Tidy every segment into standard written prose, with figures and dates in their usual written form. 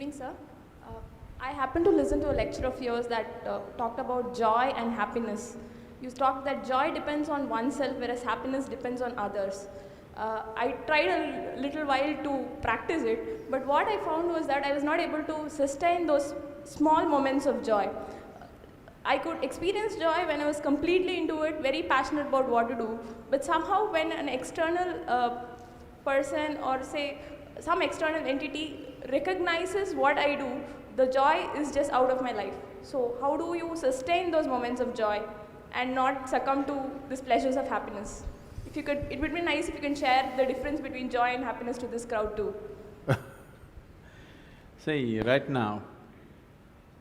evening, sir. Uh, I happened to listen to a lecture of yours that talked about joy and happiness. You talked that joy depends on oneself, whereas happiness depends on others. I tried a little while to practice it, but what I found was that I was not able to sustain those small moments of joy. I could experience joy when I was completely into it, very passionate about what to do, but somehow when an external person or say some external entity recognizes what I do, the joy is just out of my life. So how do you sustain those moments of joy and not succumb to these pleasures of happiness? If you could, it would be nice if you can share the difference between joy and happiness to this crowd too. See, right now,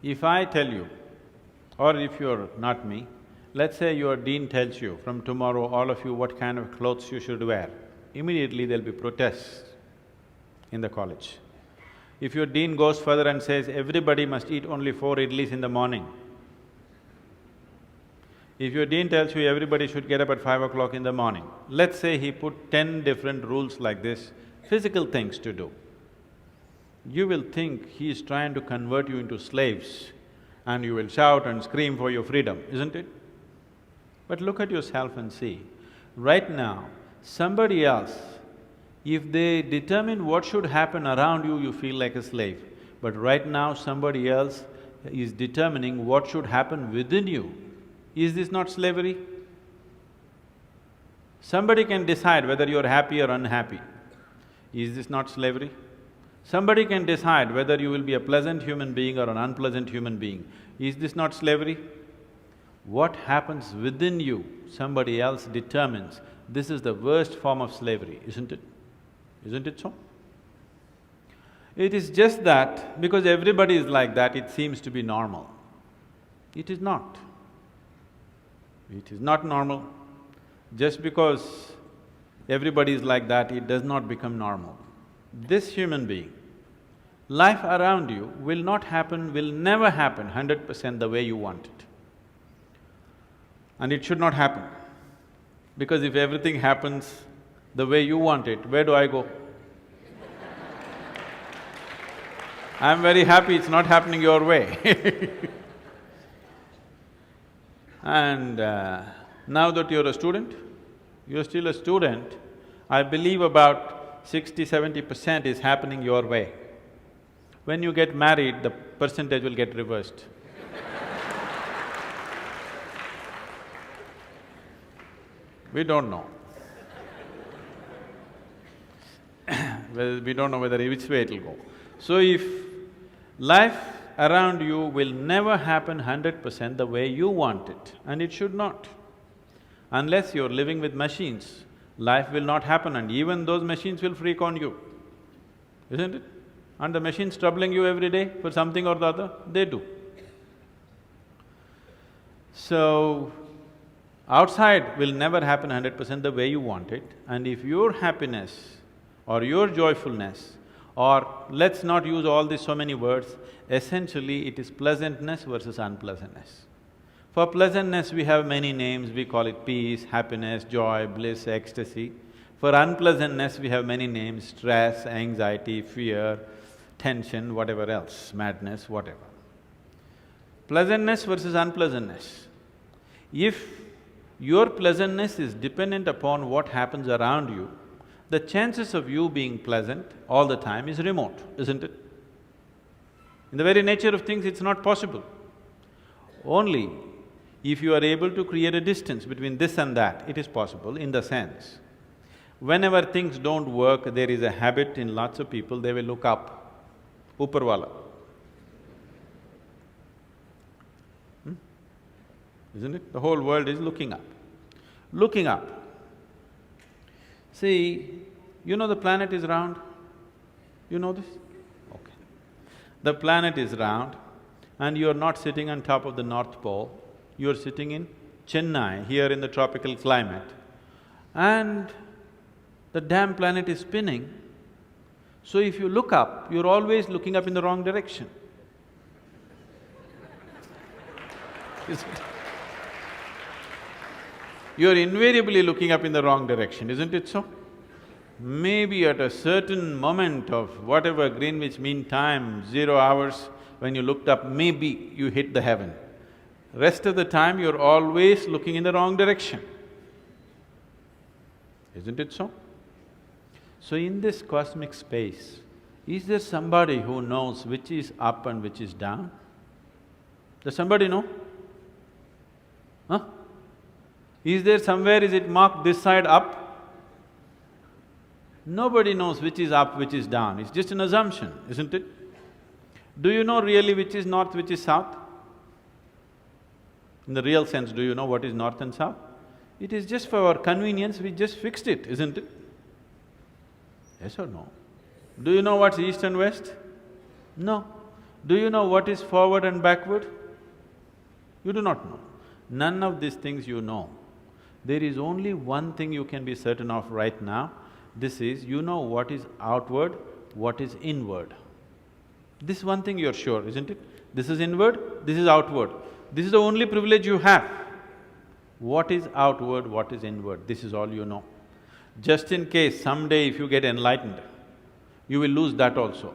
if I tell you, or if you're not me, let's say your dean tells you, from tomorrow all of you what kind of clothes you should wear, immediately there'll be protests in the college. If your dean goes further and says, everybody must eat only 4 idlis in the morning, if your dean tells you everybody should get up at 5 o'clock in the morning, let's say he put 10 different rules like this, physical things to do, you will think he is trying to convert you into slaves and you will shout and scream for your freedom, isn't it? But look at yourself and see, right now, somebody else, if they determine what should happen around you, you feel like a slave. But right now, somebody else is determining what should happen within you. Is this not slavery? Somebody can decide whether you're happy or unhappy. Is this not slavery? Somebody can decide whether you will be a pleasant human being or an unpleasant human being. Is this not slavery? What happens within you, somebody else determines. This is the worst form of slavery, isn't it? Isn't it so? It is just that because everybody is like that, it seems to be normal. It is not. It is not normal. Just because everybody is like that, it does not become normal. This human being, life around you will not happen, will never happen 100% the way you want it. And it should not happen. Because if everything happens the way you want it, where do I go? I'm very happy it's not happening your way. And now that you're a student, you're still a student, I believe about 60–70% is happening your way. When you get married, the percentage will get reversed. We don't know. Well, we don't know whether which way it'll go. So if life around you will never happen 100% the way you want it, and it should not. Unless you're living with machines, life will not happen and even those machines will freak on you, isn't it? And the machines troubling you every day for something or the other, they do. So, outside will never happen 100% the way you want it, and if your happiness or your joyfulness, or let's not use all these so many words, essentially it is pleasantness versus unpleasantness. For pleasantness we have many names, we call it peace, happiness, joy, bliss, ecstasy. For unpleasantness we have many names, stress, anxiety, fear, tension, whatever else, madness, whatever. Pleasantness versus unpleasantness. If your pleasantness is dependent upon what happens around you, the chances of you being pleasant all the time is remote, isn't it? In the very nature of things, it's not possible. Only if you are able to create a distance between this and that, it is possible in the sense, whenever things don't work, there is a habit in lots of people, they will look up, upar wala. Isn't it? The whole world is looking up. Looking up. See, you know the planet is round? You know this? Okay. The planet is round and you're not sitting on top of the North Pole, you're sitting in Chennai, here in the tropical climate, and the damn planet is spinning. So if you look up, you're always looking up in the wrong direction. Isn't it? You're invariably looking up in the wrong direction, isn't it so? Maybe at a certain moment of whatever Greenwich Mean Time, 0 hours, when you looked up, maybe you hit the heaven. Rest of the time, you're always looking in the wrong direction. Isn't it so? So in this cosmic space, is there somebody who knows which is up and which is down? Does somebody know? Huh? Is there somewhere, is it marked this side up? Nobody knows which is up, which is down, it's just an assumption, isn't it? Do you know really which is north, which is south? In the real sense, do you know what is north and south? It is just for our convenience, we just fixed it, isn't it? Yes or no? Do you know what's east and west? No. Do you know what is forward and backward? You do not know. None of these things you know. There is only one thing you can be certain of right now. This is, you know what is outward, what is inward. This one thing you're sure, isn't it? This is inward, this is outward. This is the only privilege you have. What is outward, what is inward, this is all you know. Just in case someday if you get enlightened, you will lose that also.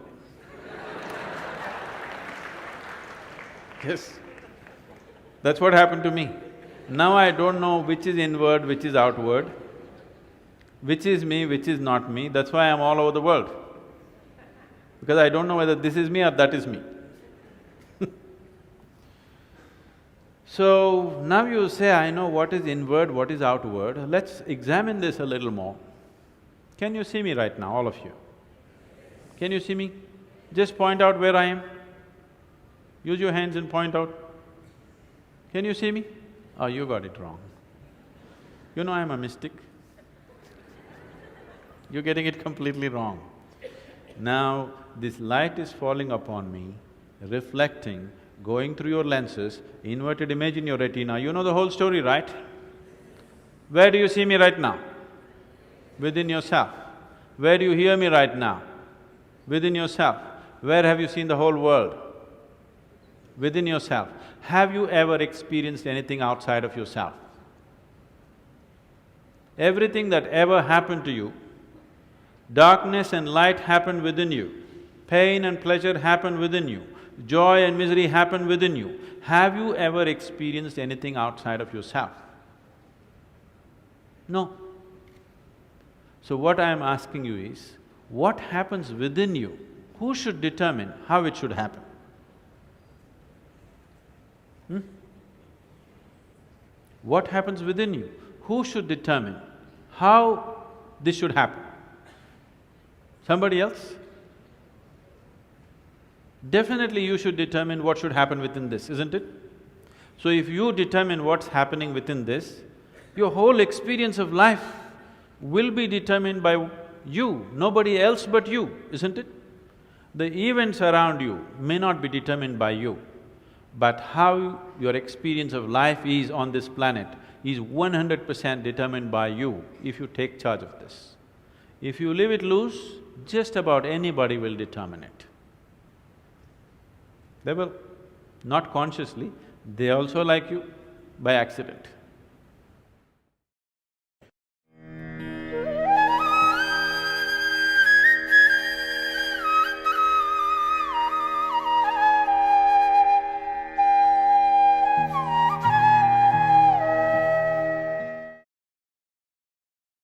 Yes, that's what happened to me. Now I don't know which is inward, which is outward, which is me, which is not me, that's why I'm all over the world. Because I don't know whether this is me or that is me. So, now you say, I know what is inward, what is outward, let's examine this a little more. Can you see me right now, all of you? Can you see me? Just point out where I am. Use your hands and point out. Can you see me? Oh, you got it wrong. You know I'm a mystic. You're getting it completely wrong. Now, this light is falling upon me, reflecting, going through your lenses, inverted image in your retina, you know the whole story, right? Where do you see me right now? Within yourself. Where do you hear me right now? Within yourself. Where have you seen the whole world? Within yourself. Have you ever experienced anything outside of yourself? Everything that ever happened to you, darkness and light happened within you, pain and pleasure happened within you, joy and misery happened within you. Have you ever experienced anything outside of yourself? No. So what I am asking you is, what happens within you? Who should determine how it should happen? What happens within you? Who should determine how this should happen? Somebody else? Definitely you should determine what should happen within this, isn't it? So if you determine what's happening within this, your whole experience of life will be determined by you, nobody else but you, isn't it? The events around you may not be determined by you, but how your experience of life is on this planet is 100% determined by you if you take charge of this. If you leave it loose, just about anybody will determine it. They will, not consciously, they also like you by accident.